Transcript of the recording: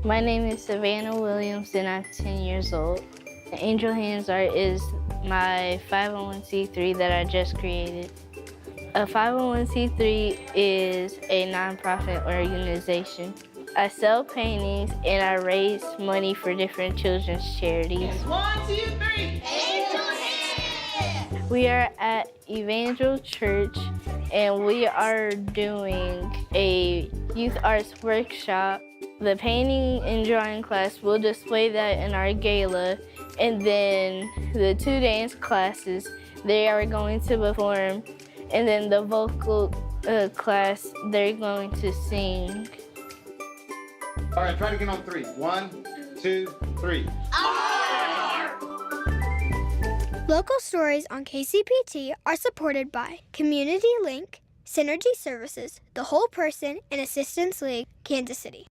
My name is Savanna Williams and I'm 10 years old. Angel Hands Art is my 501c3 that I just created. A 501c3 is a nonprofit organization. I sell paintings and I raise money for different children's charities. 1, 2, 3. Angel Hands! We are at Evangel Church and we are doing a youth arts workshop. The painting and drawing class will display that in our gala, and then the 2 dance classes, they are going to perform, and then the vocal class, they're going to sing. All right, try it again on 3. 1, 2, 3. Local stories on KCPT are supported by Community LINC, Synergy Services, The Whole Person, and Assistance League, Kansas City.